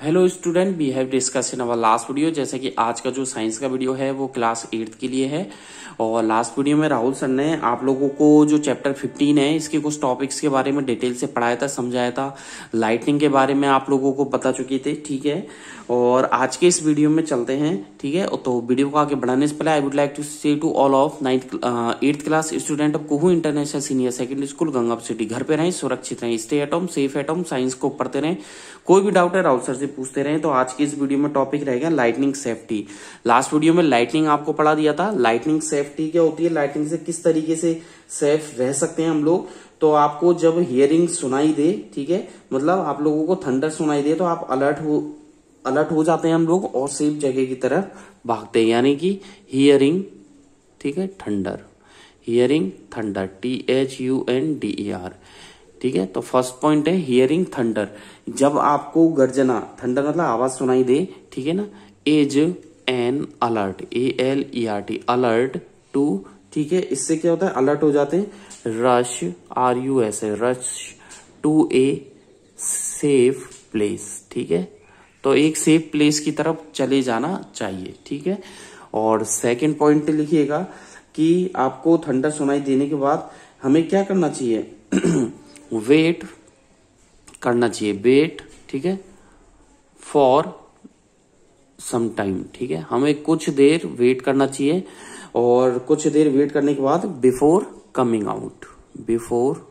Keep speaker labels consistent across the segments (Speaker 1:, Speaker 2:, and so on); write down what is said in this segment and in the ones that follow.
Speaker 1: Hello student, we have discuss in our last video. जैसे कि आज का जो साइंस का वीडियो है वो क्लास 8 के लिए है। और लास्ट वीडियो में राहुल सर ने आप लोगों को जो चैप्टर 15 है इसके कुछ टॉपिक्स के बारे में डिटेल से पढ़ाया था, समझाया था। लाइटनिंग के बारे में आप लोगों को बता चुके थे, ठीक है। और आज के इस वीडियो में चलते हैं, ठीक है। तो वीडियो को आगे बढ़ाने से पहले I would like to say to all of 8th class student of Kuhu international senior secondary school Gangapur city, घर पे रहें, सुरक्षित रहें, stay at home, safe at home, science को पढ़ते रहें। कोई भी डाउट है राहुल सर से पूछते रहें। तो आज की इस वीडियो में टॉपिक रहेगा लाइटनिंग सेफ्टी। लास्ट वीडियो में लाइटनिंग आपको पढ़ा दिया था। लाइटनिंग सेफ्टी क्या होती है, लाइटनिंग से किस तरीके से सेफ रह सकते हैं हम लोग। तो आपको जब हियरिंग सुनाई दे, ठीक है, मतलब आप लोगों को थंडर सुनाई दे तो आप अलर्ट हो जाते हैं हम लोग और सेफ जगह की तरफ भागते हैं, यानी कि हियरिंग, ठीक है, थंडर, हियरिंग थंडर, THUNDER, ठीक है। तो फर्स्ट पॉइंट है हियरिंग थंडर। जब आपको गर्जना, थंडर मतलब आवाज सुनाई दे, ठीक है ना, is an alert, ALERT, alert to, ठीक है। इससे क्या होता है, अलर्ट हो जाते हैं। Rush, RUS, rush to a safe place, ठीक है। तो एक सेफ प्लेस की तरफ चले जाना चाहिए, ठीक है। और सेकंड पॉइंट लिखिएगा कि आपको थंडर सुनाई देने के बाद हमें क्या करना चाहिए वेट करना चाहिए, वेट, ठीक है, फॉर सम टाइम, ठीक है। हमें कुछ देर वेट करना चाहिए और कुछ देर वेट करने के बाद before coming out, before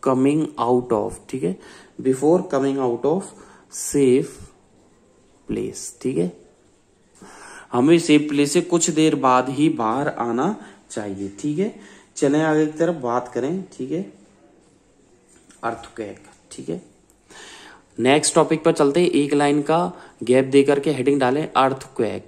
Speaker 1: coming out of, ठीक है, before coming out of safe place, ठीक है। हमें सेफ प्लेस से कुछ देर बाद ही बाहर आना चाहिए, ठीक है। चलें आगे की तरफ बात करें, ठीक है, अर्थक्वेक, ठीक है। नेक्स्ट टॉपिक पर चलते हैं। एक लाइन का गैप देकर के हेडिंग डालें अर्थक्वेक,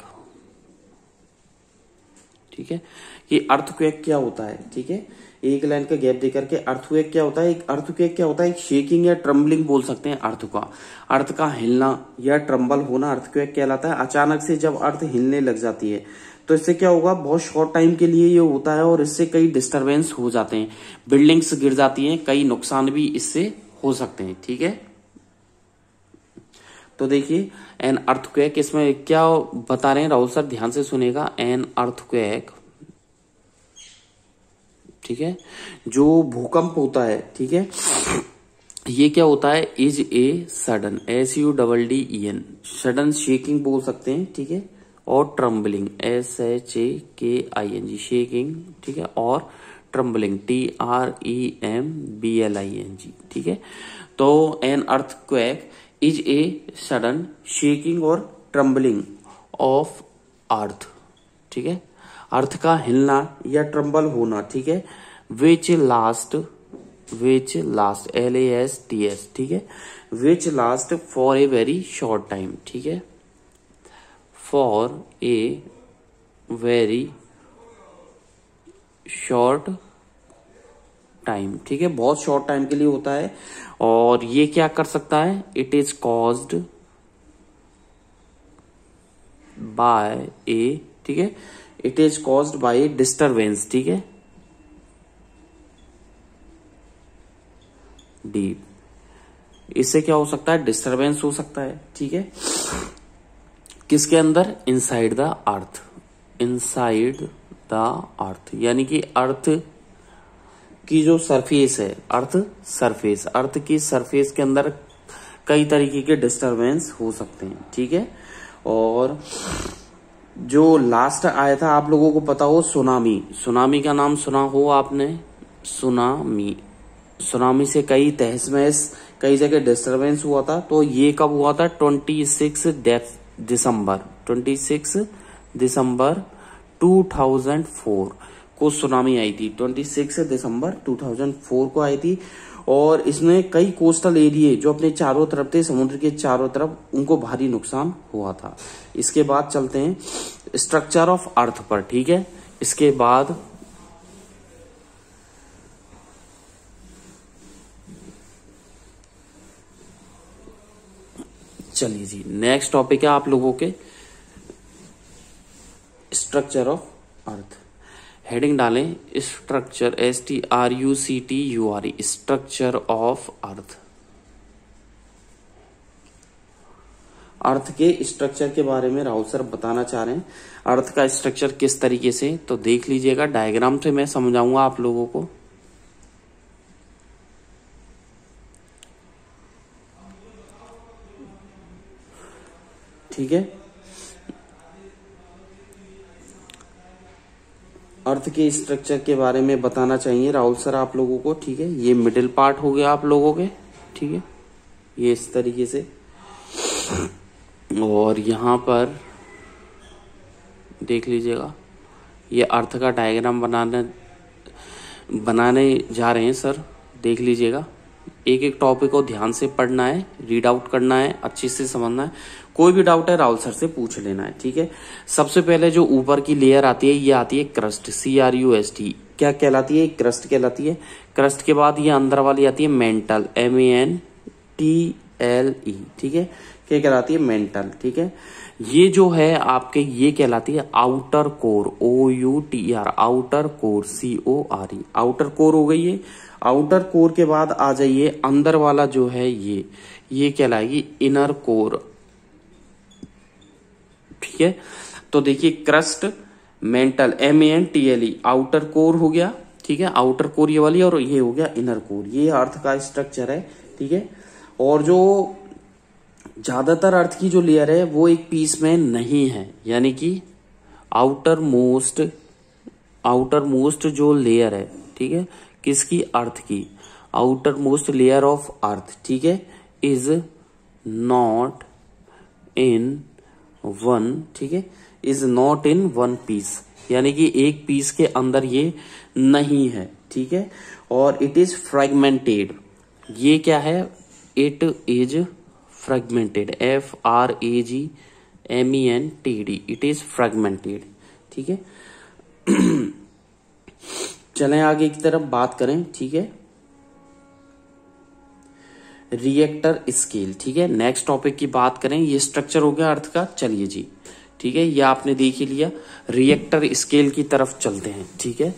Speaker 1: ठीक है, कि अर्थक्वेक क्या होता है, ठीक है। एक लाइन का गैप देकर के अर्थक्वेक क्या होता है। एक अर्थक्वेक क्या होता है, एक शेकिंग या ट्रम्बलिंग बोल सकते हैं अर्थ का। अर्थ का हिलना या ट्रम्बल होना अर्थक्वेक कहलाता है। अचानक से जब अर्थ हिलने लग जाती है तो इससे क्या होगा, बहुत शॉर्ट टाइम के लिए ये होता है और इससे कई डिस्टरबेंस हो जाते हैं, बिल्डिंग्स गिर जाती हैं, कई नुकसान भी इससे हो सकते हैं, ठीक है। तो देखिए एन अर्थक्वेक, इसमें क्या बता रहे हैं राहुल सर, ध्यान से सुनेगा। एन अर्थक्वेक, ठीक है, जो भूकंप होता है, ठीक है, ये क्या होता है, is a sudden, SUDDEN, sudden shaking बोल सकते हैं, ठीक है, और ट्रम्बलिंग, SHAKING, शेकिंग, ठीक है, और ट्रम्बलिंग, TREMBLING, ठीक है। तो an earthquake is a sudden shaking और ट्रम्बलिंग ऑफ अर्थ, ठीक है, अर्थ का हिलना या ट्रम्बल होना, ठीक है, विच लास्ट LASTS, ठीक है, which last for a very short time, ठीक है, for a very short time, ठीक है, बहुत शॉर्ट टाइम के लिए होता है। और ये क्या कर सकता है, इट इज कॉज्ड बाय ए, ठीक है, it is caused by A disturbance, ठीक है, डीप, इससे क्या हो सकता है, डिस्टरबेंस हो सकता है, ठीक है, किसके अंदर, inside the earth, inside the earth, यानी कि अर्थ की जो सरफेस है, अर्थ सरफेस, अर्थ की सरफेस के अंदर कई तरीके के डिस्टरबेंस हो सकते हैं, ठीक है। और जो लास्ट आया था आप लोगों को पता हो, सुनामी, सुनामी का नाम सुना हो आपने, सुनामी, सुनामी से कई तहस महस, कई जगह डिस्टरबेंस हुआ था। तो ये कब हुआ था, 26 दिसंबर 2004 को सुनामी आई थी। 26 दिसंबर 2004 को आई थी। और इसमें कई कोस्टल एरिया जो अपने चारों तरफ थे, समुद्र के चारों तरफ, उनको भारी नुकसान हुआ था। इसके बाद चलते हैं स्ट्रक्चर ऑफ अर्थ पर, ठीक है। इसके बाद चलिए जी, नेक्स्ट टॉपिक है आप लोगों के स्ट्रक्चर ऑफ अर्थ। हेडिंग डालें structure, STRUCTURE, structure of earth, earth के स्ट्रक्चर के बारे में राहुल सर बताना चाह रहे हैं। अर्थ का स्ट्रक्चर किस तरीके से, तो देख लीजिएगा, डायग्राम से मैं समझाऊंगा आप लोगों को। ठीक है, अर्थ के स्ट्रक्चर के बारे में बताना चाहिए राहुल सर आप लोगों को। ठीक है, ये मिडिल पार्ट हो गया आप लोगों के। ठीक है, ये इस तरीके से, और यहां पर देख लीजिएगा, ये अर्थ का डायग्राम बनाने जा रहे हैं सर। देख लीजिएगा, एक एक टॉपिक को ध्यान से पढ़ना है, रीड आउट करना है, अच्छे से समझना है। कोई भी डाउट है राहुल सर से पूछ लेना है। ठीक है, सबसे पहले जो ऊपर की लेयर आती है ये आती है क्रस्ट, CRUST। क्या कहलाती है? क्रस्ट कहलाती है। क्रस्ट के बाद ये अंदर वाली आती है मेंटल, MENTLE। ठीक है, क्या कहलाती है? मेंटल। ठीक है, ये जो है आपके, ये कहलाती है outer core, OUTR, outer core, CORE, outer core हो गई है। आउटर कोर के बाद आ जाइए अंदर वाला जो है ये कहलाएगी इनर कोर। ठीक है, तो देखिए crust, mental, MENTLE, outer core हो गया। ठीक है, आउटर कोर ये वाली, और ये हो गया इनर कोर। ये अर्थ का स्ट्रक्चर है। ठीक है, और जो ज्यादातर अर्थ की जो लेयर है वो एक पीस में नहीं है, यानी कि आउटर मोस्ट जो लेयर है, ठीक है, किसकी? अर्थ की। Outer most layer of earth, ठीक है, इज नॉट इन वन, ठीक है, is not in one piece, यानी कि एक पीस के अंदर ये नहीं है। ठीक है, और इट इज फ्रेगमेंटेड। ये क्या है? It is fragmented, FRAGMENTED, it is fragmented. ठीक है, चलें आगे की तरफ बात करें। ठीक है, रिएक्टर स्केल। ठीक है, नेक्स्ट टॉपिक की बात करें। ये स्ट्रक्चर हो गया अर्थ का। चलिए जी, ठीक है, ये आपने देख ही लिया। रिएक्टर स्केल की तरफ चलते हैं। ठीक है,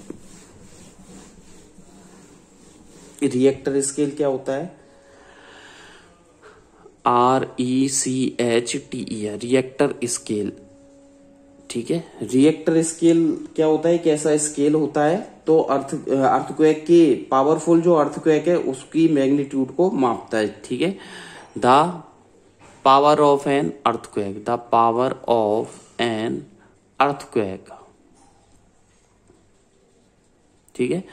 Speaker 1: रिएक्टर स्केल क्या होता है? RECHTER, Richter scale. ठीक है, रिएक्टर स्केल क्या होता है? कैसा स्केल होता है? तो अर्थक्वेक के, पावरफुल जो अर्थक्वेक है उसकी मैग्नीट्यूड को मापता है। ठीक है, the power of an earthquake, the power of an earthquake. ठीक है,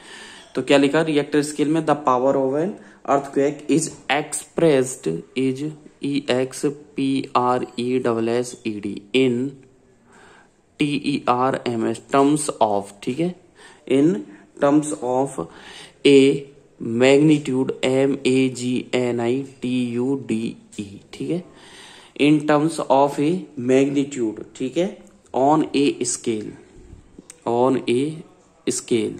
Speaker 1: तो क्या लिखा रिएक्टर स्केल में? The power of an earthquake is expressed, is EXPRESSED in TERMS, terms of, ठीक है, in terms of A magnitude, MAGNITUDE, ठीक है, in terms of A magnitude. ठीक है, on a scale, on a scale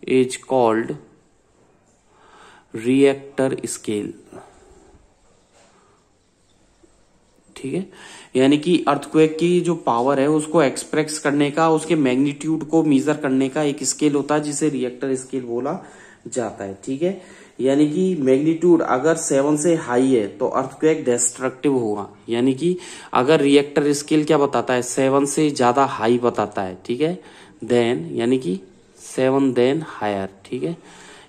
Speaker 1: is called Richter scale. ठीक है, यानी कि अर्थक्वेक की जो पावर है उसको एक्सप्रेस करने का, उसके मैग्नीट्यूड को मेजर करने का एक स्केल होता है जिसे रिएक्टर स्केल बोला जाता है। ठीक है, यानी कि मैग्नीट्यूड अगर 7 से हाई है तो अर्थक्वेक डिस्ट्रक्टिव होगा। यानी कि अगर रिएक्टर स्केल क्या बताता है? 7 से ज्यादा हाई बताता है। ठीक है, देन यानी कि 7 देन हायर। ठीक है,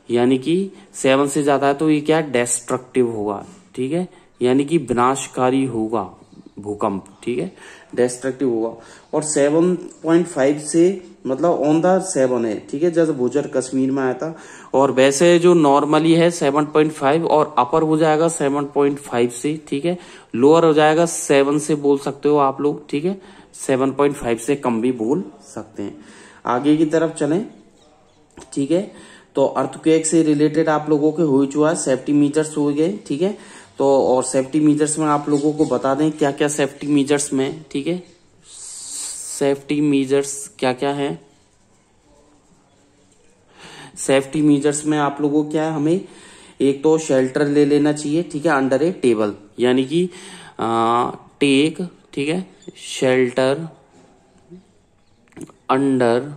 Speaker 1: यानी कि 7 से ज्यादा है तो ये क्या? डिस्ट्रक्टिव होगा। ठीक है, यानी कि विनाशकारी होगा, भूकंप। ठीक है, डिस्ट्रक्टिव होगा। और 7.5 से मतलब ऑन द 7 है। ठीक है, जैसे भूजर कश्मीर में आया था। और वैसे जो नॉर्मली है 7.5, और अपर हो जाएगा 7.5 से। ठीक है, लोअर हो जाएगा 7 से बोल सकते हो आप लोग। ठीक है, 7.5 से कम भी बोल सकते हैं। आगे की तरफ चलें। ठीक है, तो अर्थक्वेक से रिलेटेड आप लोगों के हो चुका है, सेफ्टी मेजर्स हो गए। ठीक है, तो और सेफ्टी मेजर्स में आप लोगों को बता दें क्या क्या सेफ्टी मेजर्स में। ठीक है, सेफ्टी मेजर्स क्या क्या है? सेफ्टी मेजर्स में आप लोगों को क्या है, हमें एक तो शेल्टर ले लेना चाहिए। ठीक है, अंडर ए टेबल, यानी कि टेक, ठीक है, शेल्टर अंडर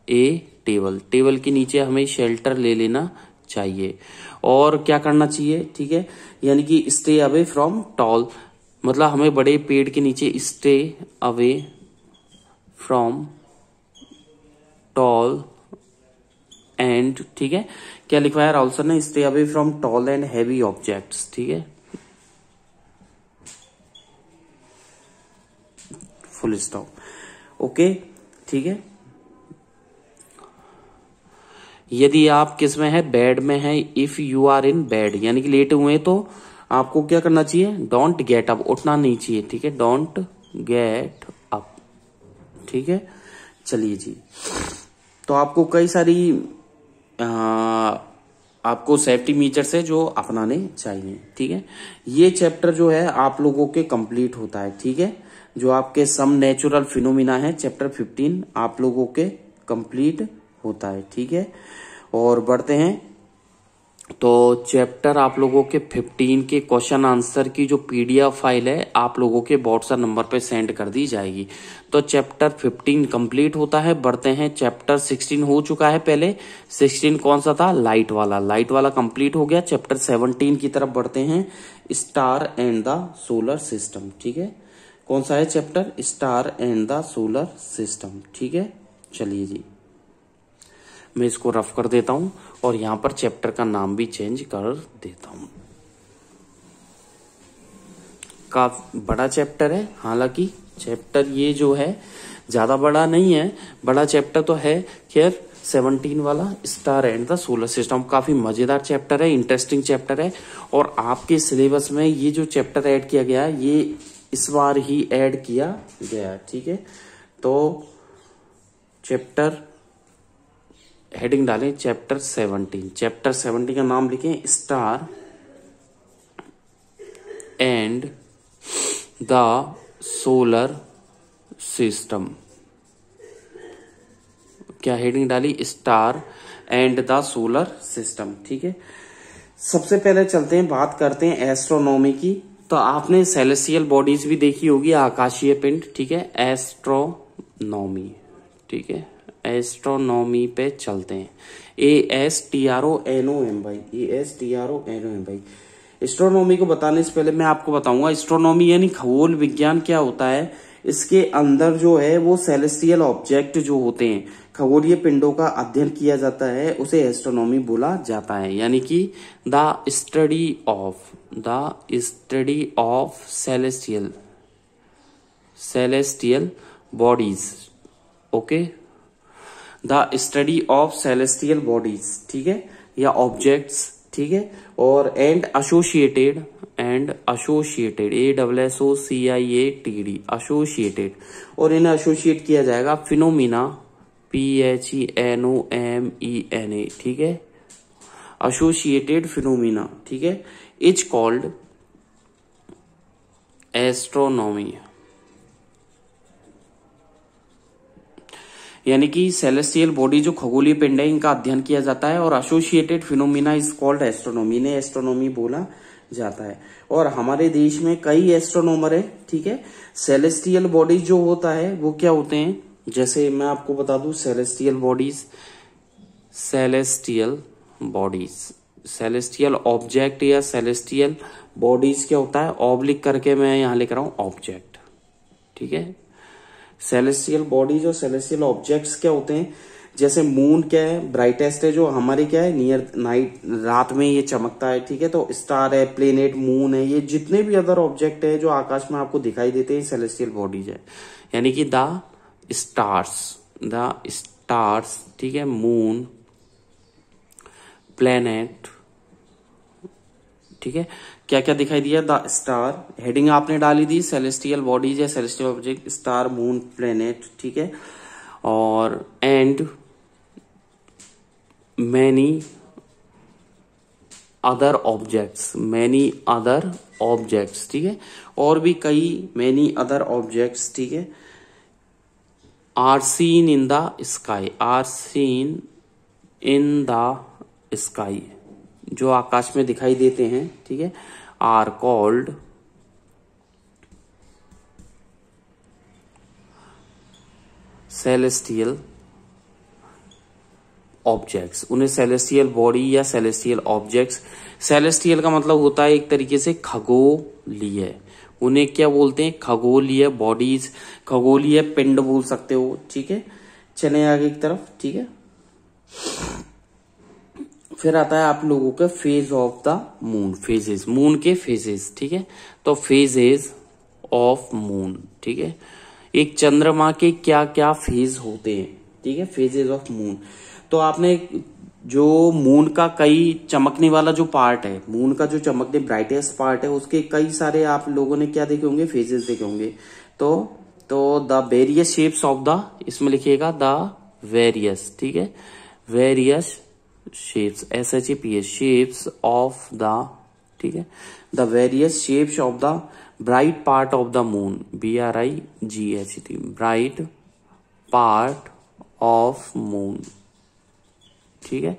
Speaker 1: ए टेबल, टेबल के नीचे हमें शेल्टर ले लेना चाहिए। और क्या करना चाहिए? ठीक है, यानी कि स्टे अवे फ्रॉम टॉल मतलब हमें बड़े पेड़ के नीचे stay away from tall and, ठीक है, क्या लिखवाया राहुल सर ने, stay away from tall and heavy objects, ठीक है, फुल स्टॉप, ओके, ठीक है। यदि आप किस में है, बेड में है, if you are in bed यानी कि लेटे हुए तो आपको क्या करना चाहिए, डोंट गेट अप, उठना नहीं चाहिए, ठीक है, डोंट गेट अप, ठीक है। चलिए जी, तो आपको कई सारी आपको सेफ्टी मेजर्स है जो अपनाने चाहिए, ठीक है। ये चैप्टर जो है आप लोगों के कंप्लीट होता है, ठीक है। जो आपके सम नेचुरल फिनोमिना है चैप्टर 15 आप लोगों के कंप्लीट होता है, ठीक है। और बढ़ते हैं, तो चैप्टर आप लोगों के 15 के क्वेश्चन आंसर की जो पीडीएफ फाइल है आप लोगों के व्हाट्सएप नंबर पे सेंड कर दी जाएगी। तो चैप्टर 15 कंप्लीट होता है। बढ़ते हैं, चैप्टर 16 हो चुका है पहले। 16 कौन सा था, लाइट वाला कंप्लीट हो गया। चैप्टर 17 की तरफ बढ़ते हैं, star and the solar system, ठीक है। कौन सा है chapter, star and the solar system, ठीक है। चलिए जी, मैं इसको रफ कर देता हूं और यहां पर चैप्टर का नाम भी चेंज कर देता हूं। काफी बड़ा चैप्टर है, हालांकि चैप्टर ये जो है ज्यादा बड़ा नहीं है, बड़ा चैप्टर तो है खैर। 17 वाला star and the solar system काफी मजेदार चैप्टर है, इंटरेस्टिंग चैप्टर है। और आपके सिलेबस में ये जो चैप्टर ऐड किया गया ये इस बार ही ऐड किया गया, ठीक है। तो चैप्टर हेडिंग डालें चैप्टर 17। चैप्टर 17 का नाम लिखें star and the solar system. क्या हेडिंग डाली, star and the solar system, ठीक है। सबसे पहले चलते हैं, बात करते हैं एस्ट्रोनॉमी की। तो आपने सेलेस्टियल बॉडीज भी देखी होगी, आकाशीय पिंड, ठीक है। एस्ट्रोनॉमी, ठीक है, एस्ट्रोनॉमी पे चलते हैं। ASTRONOM भाई, ASTRONOM भाई। एस्ट्रोनॉमी को बताने से पहले मैं आपको बताऊंगा एस्ट्रोनॉमी यानी खगोल विज्ञान क्या होता है। इसके अंदर जो है वो सेलेस्टियल ऑब्जेक्ट जो होते हैं, खगोलीय पिंडों का अध्ययन किया जाता है, उसे एस्ट्रोनॉमी बोला जाता है। यानी कि the study of celestial bodies, okay, the study of celestial bodies, ठीक है, या ऑब्जेक्ट्स, ठीक है। और एंड एसोसिएटेड ASSOCIATED एसोसिएटेड, और इन्हें एसोसिएट किया जाएगा फिनोमिना PHENOMENA, ठीक है, एसोसिएटेड फिनोमिना, ठीक है, इज कॉल्ड एस्ट्रोनॉमी। यानी कि सेलेस्टियल बॉडी जो खगोलीय पिंड है इनका अध्ययन किया जाता है, और associated phenomena is called astronomy, ने एस्ट्रोनॉमी बोला जाता है। और हमारे देश में कई एस्ट्रोनॉमर है, ठीक है। सेलेस्टियल बॉडी जो होता है वो क्या होते हैं, जैसे मैं आपको बता दूं, सेलेस्टियल ऑब्जेक्ट या सेलेस्टियल बॉडीज क्या होता है, ऑब्लिक करके मैं यहां लिख रहा हूं ऑब्जेक्ट, ठीक है। सेलेस्टियल बॉडीज और सेलेस्टियल ऑब्जेक्ट्स क्या होते हैं, जैसे मून क्या है, ब्राइटेस्ट है, जो हमारी क्या है, नियर नाइट, रात में ये चमकता है, ठीक है। तो स्टार है, प्लेनेट, मून है, ये जितने भी अदर ऑब्जेक्ट है जो आकाश में आपको दिखाई देते हैं सेलेस्टियल बॉडीज है। यानी कि द स्टार्स, ठीक है, मून, प्लेनेट, ठीक है। क्या क्या दिखाई दिया, द स्टार, हेडिंग आपने डाली दी सेलेस्टियल बॉडीज या celestial object, star, moon, planet, ठीक है। और एंड मैनी अदर ऑब्जेक्ट्स, ठीक है, और भी कई मैनी अदर ऑब्जेक्ट्स, ठीक है, are seen in the sky, जो आकाश में दिखाई देते हैं, ठीक है, आर कॉल्ड सेलेस्टियल ऑब्जेक्ट्स। उन्हें सेलेस्टियल बॉडी या सेलेस्टियल ऑब्जेक्ट्स, सेलेस्टियल का मतलब होता है एक तरीके से खगोलीय, उन्हें क्या बोलते हैं, खगोलीय बॉडीज, खगोलीय पिंड बोल सकते हो। ठीक है, चलें आगे की तरफ। ठीक है, फिर आता है आप लोगों के phase of the moon, phases, moon के फेजेस। ठीक है, तो फेजेस ऑफ मून। ठीक है, एक चंद्रमा के क्या क्या फेज होते हैं। ठीक है, फेजेस ऑफ मून। तो आपने जो मून का कई चमकने वाला जो पार्ट है, मून का जो चमकने ब्राइटेस्ट पार्ट है, उसके कई सारे आप लोगों ने क्या देखे होंगे, फेजेस देखे होंगे। तो the various shapes of the, इसमें लिखिएगा द वेरियस। ठीक है, various shapes, SHAPS, shapes of the. ठीक है, the various shapes of the bright part of the moon, BRIGHT, bright part of moon. ठीक है,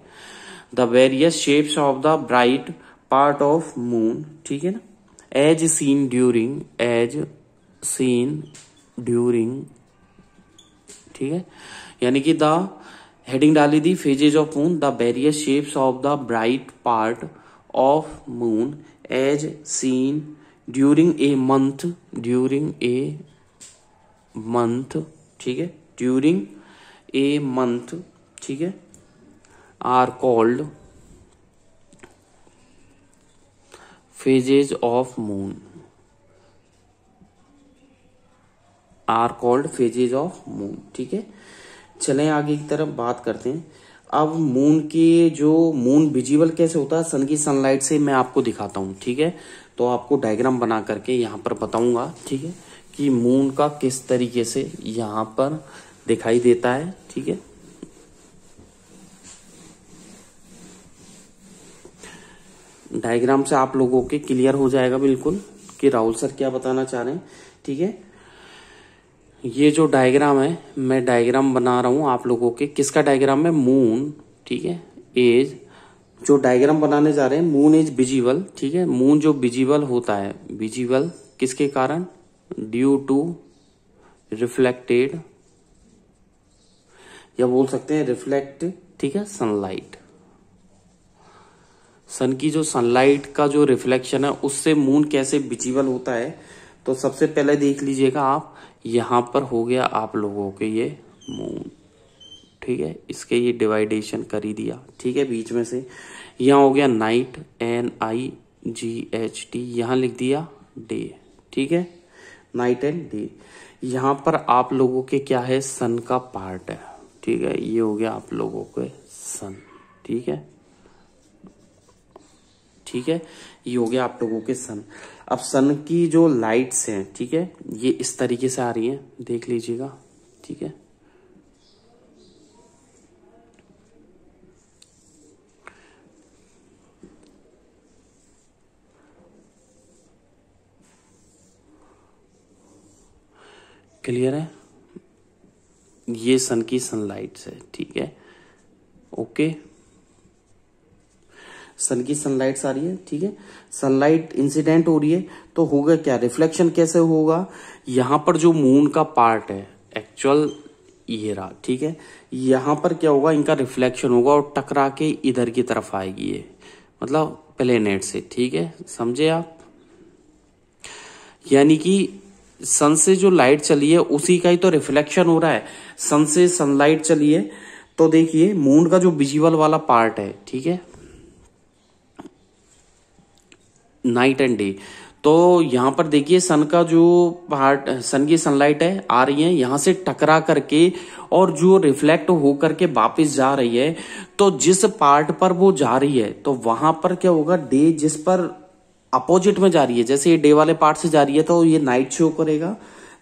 Speaker 1: the various shapes of the bright part of moon. ठीक है ना, as seen during, ठीक है, यानी कि द हेडिंग डाली थी phases of moon, the various shapes of the bright part of moon as seen during a month, ठीक है, ड्यूरिंग ए मंथ। ठीक है, are called phases of moon, are called phases of moon. ठीक है, चलें आगे की तरफ बात करते हैं। अब मून के जो मून विजिबल कैसे होता है, सन की सनलाइट से मैं आपको दिखाता हूं। ठीक है, तो आपको डायग्राम बना करके यहाँ पर बताऊंगा। ठीक है, कि मून का किस तरीके से यहाँ पर दिखाई देता है। ठीक है, डायग्राम से आप लोगों के क्लियर हो जाएगा बिल्कुल कि राहुल सर क्या बताना चाह रहे हैं। ठीक है, ये जो डायग्राम है, मैं डायग्राम बना रहा हूं आप लोगों के, किसका डायग्राम है, मून। ठीक है, एज जो डायग्राम बनाने जा रहे हैं, मून इज विजिबल। ठीक है, मून जो विजिबल होता है, विजिबल किसके कारण, ड्यू टू रिफ्लेक्टेड, या बोल सकते हैं रिफ्लेक्ट। ठीक है, सनलाइट, सन की जो सनलाइट का जो रिफ्लेक्शन है उससे मून कैसे विजिबल होता है। तो सबसे पहले देख लीजिएगा आप, यहां पर हो गया आप लोगों के ये मून। ठीक है, इसके ये डिवाइडेशन कर ही दिया। ठीक है, बीच में से यहां हो गया नाइट, NIGHT, यहां लिख दिया डे। ठीक है, नाइट एंड डे। यहां पर आप लोगों के क्या है, सन का पार्ट है। ठीक है, ये हो गया आप लोगों के सन। ठीक है, ठीक है, ये हो गया आप लोगों के सन। अब सन की जो लाइट्स हैं, ठीक है, ये इस तरीके से आ रही हैं, देख लीजिएगा। ठीक है, क्लियर है, ये सन की सनलाइट्स है। ठीक है, ओके, सन की सनलाइट्स आ रही है। ठीक है, सनलाइट इंसिडेंट हो रही है, तो होगा क्या, रिफ्लेक्शन कैसे होगा, यहां पर जो मून का पार्ट है एक्चुअल ये रहा। ठीक है, यहां पर क्या होगा, इनका रिफ्लेक्शन होगा और टकरा के इधर की तरफ आएगी ये, मतलब प्लेनेट से। ठीक है, समझे आप, यानी कि सन से जो लाइट चली है उसी का ही तो रिफ्लेक्शन हो रहा है। सन से सनलाइट चली है, तो देखिए मून का जो विजिबल वाला पार्ट है, ठीक है, नाइट एंड डे, तो यहां पर देखिए सन का जो पार्ट, सन की सनलाइट है आ रही है यहां से टकरा करके, और जो रिफ्लेक्ट हो करके वापस जा रही है, तो जिस पार्ट पर वो जा रही है तो वहां पर क्या होगा, डे जिस पर अपोजिट में जा रही है, जैसे ये डे वाले पार्ट से जा रही है तो ये नाइट शो करेगा,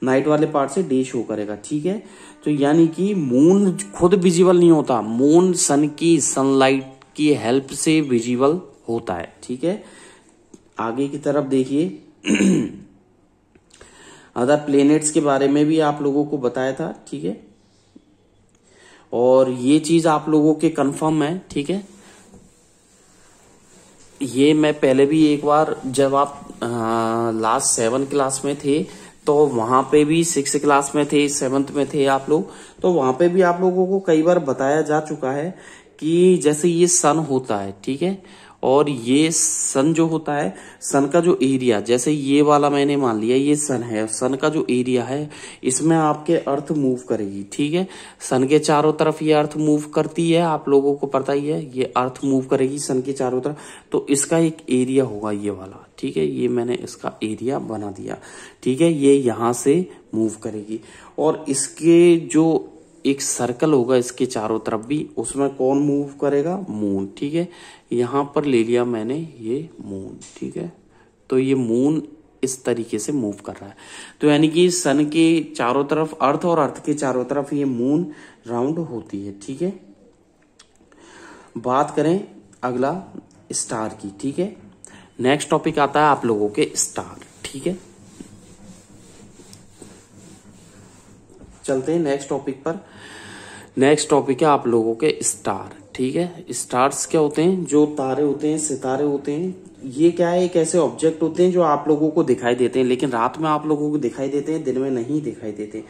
Speaker 1: नाइट वाले पार्ट से डे शो करेगा। ठीक है, तो यानी कि मून खुद विजिबल नहीं होता, मून सन की सनलाइट की हेल्प से विजिबल होता है। ठीक है, आगे की तरफ देखिए, अदर प्लेनेट्स के बारे में भी आप लोगों को बताया था। ठीक है, और ये चीज आप लोगों के कंफर्म है। ठीक है, ये मैं पहले भी एक बार, जब आप लास्ट 7 क्लास में थे, तो वहां पे भी 6 क्लास में थे, 7th में थे आप लोग, तो वहां पे भी आप लोगों को कई बार बताया जा चुका है कि जैसे ये सन होता है, ठीक है, और ये सन जो होता है, सन का जो एरिया, जैसे ये वाला मैंने मान लिया ये सन है, सन का जो एरिया है इसमें आपके अर्थ मूव करेगी, ठीक है। सन के चारों तरफ ये अर्थ मूव करती है, आप लोगों को पता ही है, ये अर्थ मूव करेगी सन के चारों तरफ, तो इसका एक एरिया होगा ये वाला, ठीक है। ये मैंने इसका एरिया बना दिया, ठीक है। ये यहां से मूव करेगी और इसके जो एक सर्कल होगा इसके चारों तरफ भी, उसमें कौन मूव करेगा, मून, ठीक है। यहां पर ले लिया मैंने ये मून, ठीक है। तो ये मून इस तरीके से मूव कर रहा है, तो यानी कि सन के चारों तरफ अर्थ और अर्थ के चारों तरफ ये मून राउंड होती है, ठीक है। बात करें अगला स्टार की, ठीक है। नेक्स्ट टॉपिक आता है आप लोगों के स्टार, ठीक है। चलते हैं नेक्स्ट टॉपिक पर। नेक्स्ट टॉपिक है आप लोगों के स्टार, ठीक है। स्टार्स क्या होते हैं, जो तारे होते हैं, सितारे होते हैं। ये क्या है, एक ऐसे ऑब्जेक्ट होते हैं जो आप लोगों को दिखाई देते हैं, लेकिन रात में आप लोगों को दिखाई देते हैं, दिन में नहीं दिखाई देते।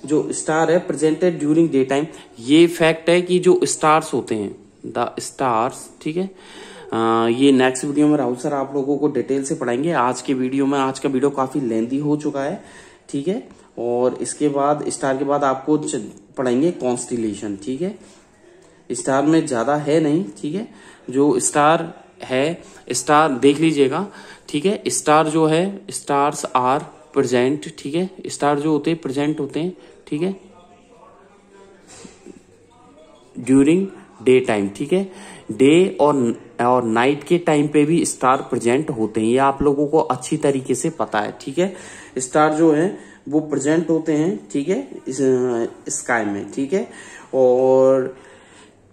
Speaker 1: जो स्टार है प्रेजेंटेड ड्यूरिंग डे टाइम, ये फैक्ट है कि जो स्टार्स होते हैं, द स्टार्स, ठीक है। ये नेक्स्ट वीडियो में राहुल सर आप लोगों को डिटेल से पढ़ाएंगे। आज के वीडियो में, आज का वीडियो काफी लेंथी हो चुका है, ठीक है। और इसके बाद स्टार के बाद आपको पढ़ाएंगे कॉन्स्टिलेशन, ठीक है। स्टार में ज्यादा है नहीं, ठीक है। जो स्टार है, स्टार देख लीजिएगा, ठीक है। स्टार जो है, स्टार्स आर प्रेजेंट, ठीक है। स्टार जो होते हैं प्रेजेंट होते हैं, ठीक है, ड्यूरिंग डे टाइम, ठीक है। डे और नाइट के टाइम पे भी स्टार प्रेजेंट होते हैं, ये आप लोगों को अच्छी तरीके से पता है, ठीक है। स्टार जो है वो प्रेजेंट होते हैं, ठीक है, इस स्काई में, ठीक है। और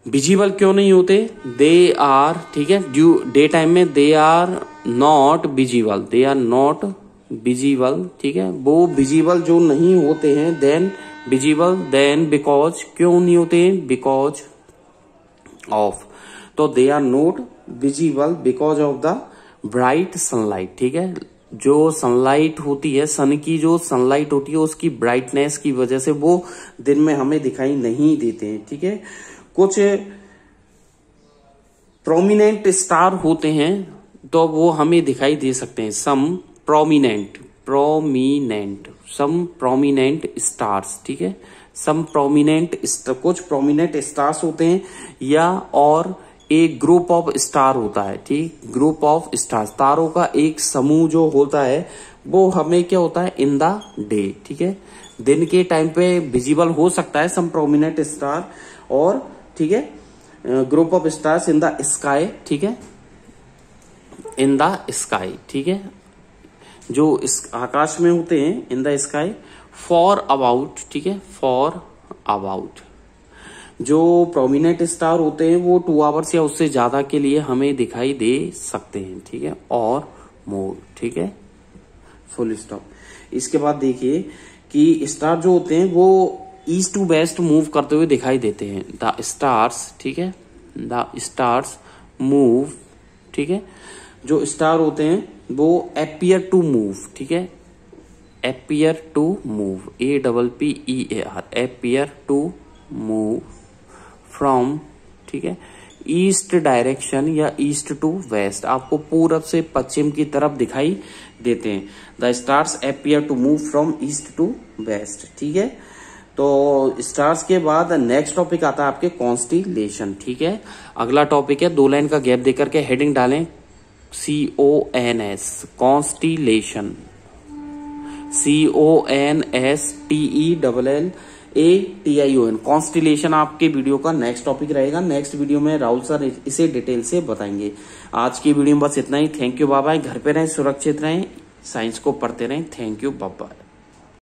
Speaker 1: विजिबल क्यों नहीं होते, दे आर, ठीक है, ड्यू डे टाइम में they are not visible, they are not visible, ठीक है। वो विजिबल जो नहीं होते हैं, देन विजिबल, देन बिकॉज, क्यों नहीं होते हैं, बिकॉज ऑफ, तो they are not visible because of the bright sunlight, ठीक है। जो सनलाइट होती है, सन की जो सनलाइट होती है, उसकी ब्राइटनेस की वजह से वो दिन में हमें दिखाई नहीं देते हैं, ठीक है। कुछ प्रोमिनेंट स्टार होते हैं तो वो हमें दिखाई दे सकते हैं, सम प्रोमिनेंट स्टार्स, ठीक है। सम प्रोमिनेंट, कुछ प्रोमिनेंट स्टार्स होते हैं, या और एक ग्रुप ऑफ स्टार होता है, ठीक, ग्रुप ऑफ स्टार्स, तारों का एक समूह जो होता है, वो हमें क्या होता है, इन द डे, ठीक है। दिन के टाइम पे विजिबल हो सकता है सम प्रोमिनेंट स्टार, और ठीक है, group of stars in the sky, ठीक है, इन द स्काई, ठीक है, जो इस आकाश में होते हैं, इन द स्काई, फॉर अबाउट, ठीक है, फॉर अबाउट। जो प्रोमिनेंट स्टार होते हैं वो 2 आवर्स या उससे ज्यादा के लिए हमें दिखाई दे सकते हैं, ठीक है, और मोर, ठीक है, फुल स्टॉप। इसके बाद देखिए कि स्टार जो होते हैं वो ईस्ट टू वेस्ट मूव करते हुए दिखाई देते हैं, द स्टार्स, ठीक है, द स्टार्स मूव, ठीक है। जो स्टार होते हैं वो अपीयर टू मूव, ठीक है, appear to move, APPEAR, appear to move from, ठीक है, ईस्ट डायरेक्शन या ईस्ट टू वेस्ट, आपको पूरब से पश्चिम की तरफ दिखाई देते हैं। The stars appear to move from east to west, ठीक है। तो स्टार्स के बाद नेक्स्ट टॉपिक आता है आपके कॉन्स्टिलेशन, ठीक है। अगला टॉपिक है, 2 लाइन का गैप देकर के हेडिंग डालें, CONS, कॉन्स्टिलेशन, CONSTELLATION, कॉन्स्टिलेशन आपके वीडियो का नेक्स्ट टॉपिक रहेगा। नेक्स्ट वीडियो में राहुल सर इसे डिटेल से बताएंगे। आज की वीडियो में बस इतना ही। Thank you, bye bye. घर पे रहें, सुरक्षित रहें, साइंस को पढ़ते रहें। Thank you, bye bye.